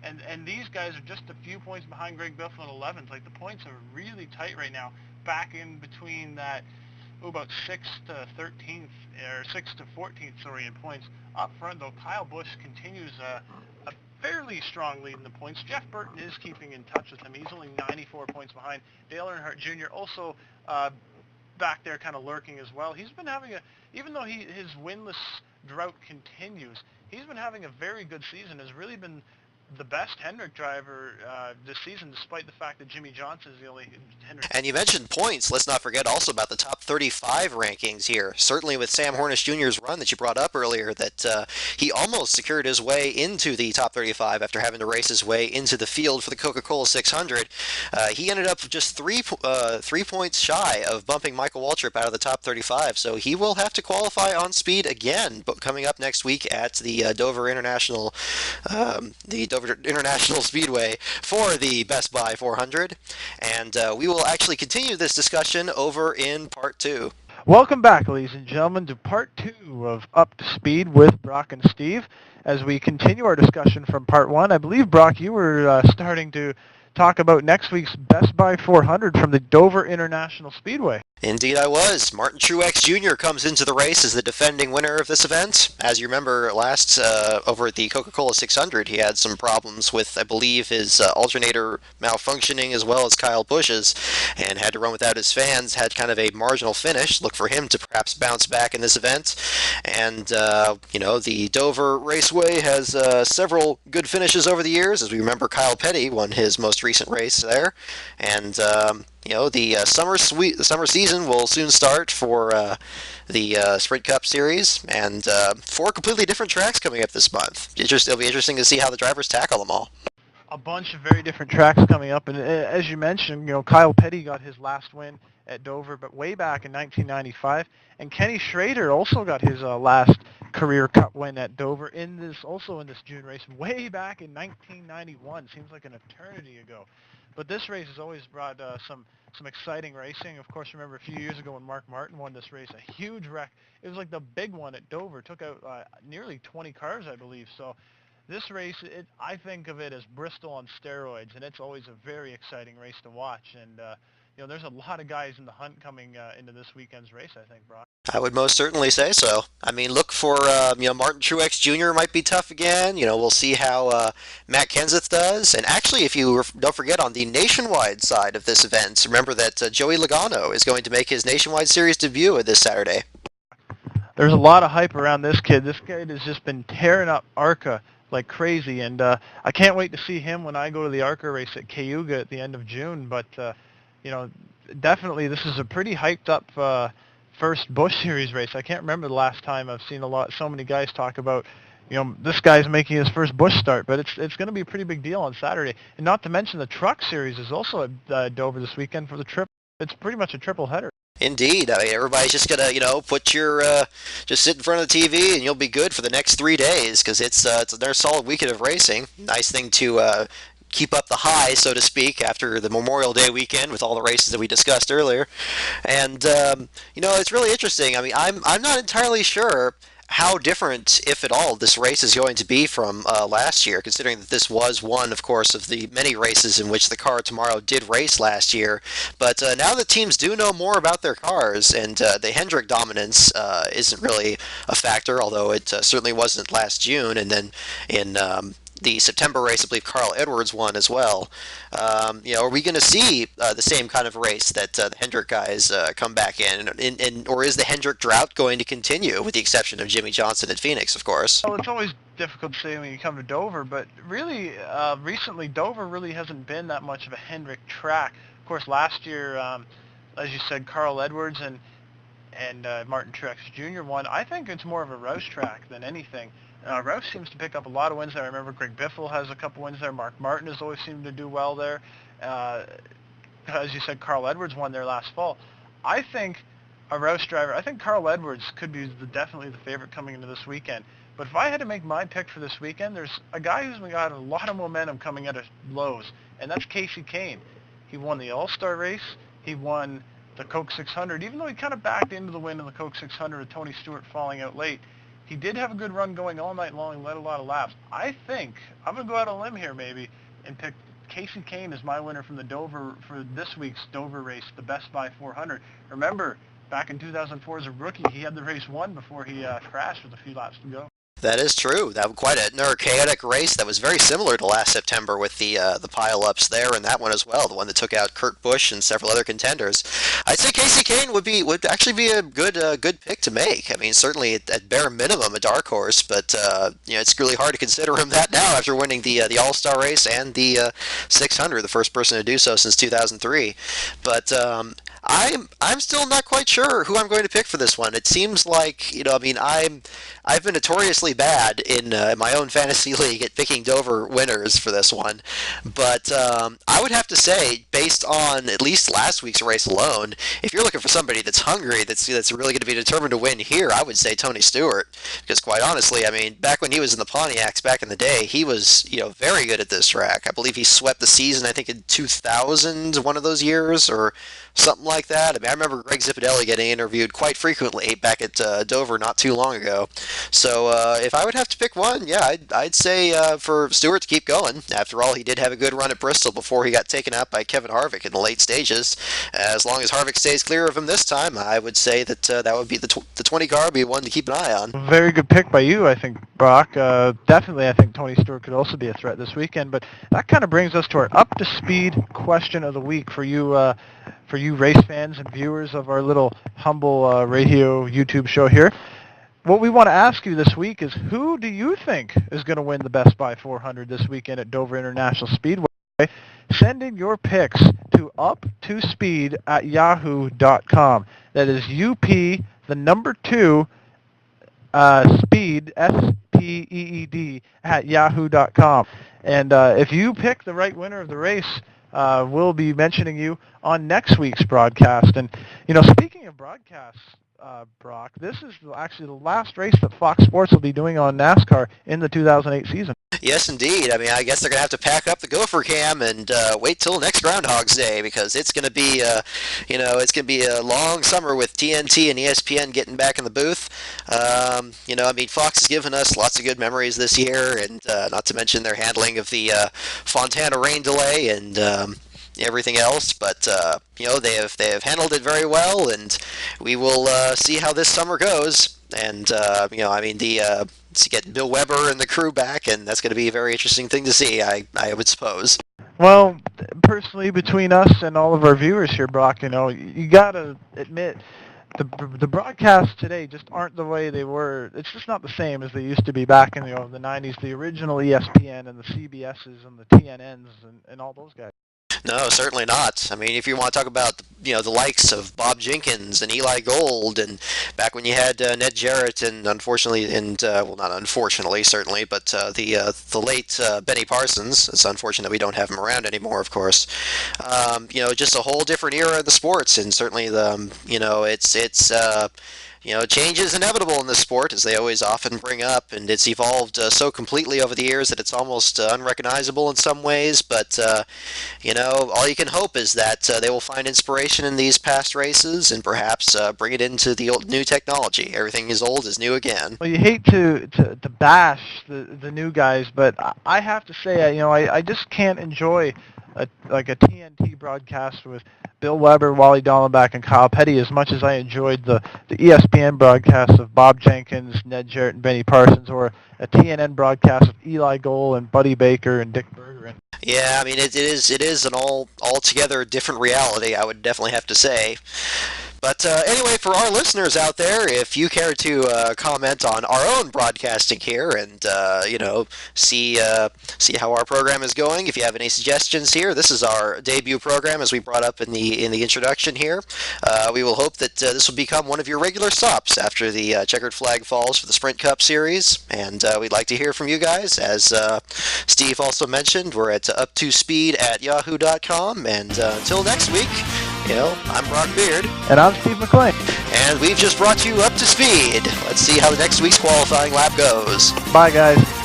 And these guys are just a few points behind Greg Biffle in 11th. Like, the points are really tight right now, back in between that, about 6th to 13th, or 6th to 14th, sorry, in points. Up front, though, Kyle Busch continues a fairly strong lead in the points. Jeff Burton is keeping in touch with him. He's only 94 points behind. Dale Earnhardt Jr. also back there kind of lurking as well. He's been having even though his winless drought continues, he's been having a very good season, has really been the best Hendrick driver this season, despite the fact that Jimmy Johnson is the only Hendrick. And you mentioned points. Let's not forget also about the top 35 rankings here. Certainly with Sam Hornish Jr.'s run that you brought up earlier, that he almost secured his way into the top 35 after having to race his way into the field for the Coca-Cola 600. He ended up just 3 points shy of bumping Michael Waltrip out of the top 35, so he will have to qualify on speed again, but coming up next week at the Dover International Speedway for the Best Buy 400. And we will actually continue this discussion over in part two. Welcome back, ladies and gentlemen, to part two of Up to Speed with Brock and Steve. As we continue our discussion from part one, I believe, Brock, you were starting to talk about next week's Best Buy 400 from the Dover International Speedway. Indeed I was. Martin Truex Jr. comes into the race as the defending winner of this event. As you remember, last over at the Coca-Cola 600, he had some problems with, I believe, his alternator malfunctioning as well as Kyle Busch's, and had to run without his fans, had kind of a marginal finish. Look for him to perhaps bounce back in this event. And, the Dover Raceway has several good finishes over the years. As we remember, Kyle Petty won his most recent race there. And, the summer season will soon start for the Sprint Cup Series, and 4 completely different tracks coming up this month. It'll be interesting to see how the drivers tackle them all. A bunch of very different tracks coming up, and as you mentioned, Kyle Petty got his last win at Dover, but way back in 1995, and Kenny Schrader also got his last career Cup win at Dover in this June race, way back in 1991. Seems like an eternity ago. But this race has always brought some exciting racing. Of course, remember a few years ago when Mark Martin won this race, a huge wreck. It was like the big one at Dover, took out nearly 20 cars, I believe. So this race, I think of it as Bristol on steroids, and it's always a very exciting race to watch. And there's a lot of guys in the hunt coming into this weekend's race, I think, Brock. I would most certainly say so. I mean, look for Martin Truex Jr. might be tough again. We'll see how Matt Kenseth does. And actually, if you don't forget, on the nationwide side of this event, remember that Joey Logano is going to make his nationwide series debut this Saturday. There's a lot of hype around this kid. This kid has just been tearing up ARCA like crazy, and I can't wait to see him when I go to the ARCA race at Cayuga at the end of June. But definitely this is a pretty hyped up first Busch Series race. I can't remember the last time I've seen so many guys talk about, this guy's making his first Busch start, but it's going to be a pretty big deal on Saturday. And not to mention the Truck Series is also at Dover this weekend for the trip. It's pretty much a triple header. Indeed. I mean, everybody's just gonna, put your, just sit in front of the TV and you'll be good for the next 3 days, because it's another solid weekend of racing. Nice thing to keep up the high, so to speak, after the Memorial Day weekend with all the races that we discussed earlier. And it's really interesting. I mean, I'm not entirely sure how different, if at all, this race is going to be from last year, considering that this was one, of course, of the many races in which the car tomorrow did race last year. But now that teams do know more about their cars, and the Hendrick dominance isn't really a factor, although it certainly wasn't last June, and then in the September race, I believe Carl Edwards won as well. Are we going to see the same kind of race that the Hendrick guys come back in, or is the Hendrick drought going to continue, with the exception of Jimmy Johnson at Phoenix, of course? Well, it's always difficult to say when you come to Dover, but really, recently Dover really hasn't been that much of a Hendrick track. Of course, last year, as you said, Carl Edwards and Martin Truex Jr. won. I think it's more of a Roush track than anything. Roush seems to pick up a lot of wins there. I remember Greg Biffle has a couple wins there. Mark Martin has always seemed to do well there. As you said, Carl Edwards won there last fall. I think a Roush driver, I think Carl Edwards could be definitely the favorite coming into this weekend. But if I had to make my pick for this weekend, there's a guy who's got a lot of momentum coming out of Lowe's, and that's Casey Kane. He won the All-Star race. He won the Coke 600, even though he kind of backed into the win in the Coke 600 with Tony Stewart falling out late. He did have a good run going all night long and led a lot of laps. I think I'm going to go out on a limb here maybe and pick Casey Kane as my winner from the Dover for this week's Dover race, the Best Buy 400. Remember, back in 2004 as a rookie, he had the race won before he crashed with a few laps to go. That is true. That was quite another chaotic race that was very similar to last September with the pile-ups there and that one as well, the one that took out Kurt Busch and several other contenders. I'd say Casey Kane would actually be a good pick to make. I mean, certainly at bare minimum a dark horse, but it's really hard to consider him that now after winning the All-Star race and the 600, the first person to do so since 2003. But I'm still not quite sure who I'm going to pick for this one. It seems like I've been notoriously bad in my own fantasy league at picking Dover winners for this one, but I would have to say, based on at least last week's race alone, if you're looking for somebody that's hungry, that's really going to be determined to win here, I would say Tony Stewart, because quite honestly, I mean, back when he was in the Pontiacs back in the day, he was very good at this track. I believe he swept the season, I think in 2000, one of those years, or something like that. I mean, I remember Greg Zipadelli getting interviewed quite frequently back at Dover not too long ago. So if I would have to pick one, yeah, I'd say for Stewart to keep going. After all, he did have a good run at Bristol before he got taken out by Kevin Harvick in the late stages. As long as Harvick stays clear of him this time, I would say that that would be the 20 car would be one to keep an eye on. Very good pick by you, I think, Brock. Definitely, I think Tony Stewart could also be a threat this weekend. But that kind of brings us to our up-to-speed question of the week for you race fans and viewers of our little humble radio YouTube show here. What we want to ask you this week is, who do you think is going to win the Best Buy 400 this weekend at Dover International Speedway? Send in your picks to up2speed at yahoo.com. That is UP, the number 2, speed, SPEED, at yahoo.com. And if you pick the right winner of the race, we'll be mentioning you on next week's broadcast. And, speaking of broadcasts, Brock, this is actually the last race that Fox Sports will be doing on NASCAR in the 2008 season. Yes, indeed. I mean, I guess they're going to have to pack up the gopher cam and wait till next Groundhog's Day, because it's going to be, it's going to be a long summer with TNT and ESPN getting back in the booth. Fox has given us lots of good memories this year, and not to mention their handling of the Fontana rain delay and everything else, but they have handled it very well, and we will see how this summer goes. And to get Bill Weber and the crew back, and that's going to be a very interesting thing to see, I would suppose. Well, personally, between us and all of our viewers here, Brock, you got to admit, the broadcasts today just aren't the way they were. It's just not the same as they used to be back in the 90s, the original ESPN and the CBSs and the TNNs and all those guys. No, certainly not. I mean, if you want to talk about, the likes of Bob Jenkins and Eli Gold, and back when you had Ned Jarrett and unfortunately, not unfortunately, certainly, but the late Benny Parsons. It's unfortunate that we don't have him around anymore, of course. Just a whole different era of the sports, and certainly change is inevitable in this sport, as they always often bring up, and it's evolved so completely over the years that it's almost unrecognizable in some ways, but, all you can hope is that they will find inspiration in these past races and perhaps bring it into the new technology. Everything is old is new again. Well, you hate to bash the new guys, but I have to say, I just can't enjoy a TNT broadcast with Bill Weber, Wally Dallenbach, and Kyle Petty as much as I enjoyed the ESPN broadcasts of Bob Jenkins, Ned Jarrett, and Benny Parsons, or a TNN broadcast of Eli Gold and Buddy Baker and Dick Bergeron. Yeah, I mean, it is an altogether different reality, I would definitely have to say. But anyway, for our listeners out there, if you care to comment on our own broadcasting here and see how our program is going, if you have any suggestions here, this is our debut program, as we brought up in the introduction here. We will hope that this will become one of your regular stops after the checkered flag falls for the Sprint Cup Series, and we'd like to hear from you guys. As Steve also mentioned, we're at up2speed at yahoo.com, and until next week, I'm Brock Beard. And I'm Steve McLean. And we've just brought you up to speed. Let's see how the next week's qualifying lap goes. Bye, guys.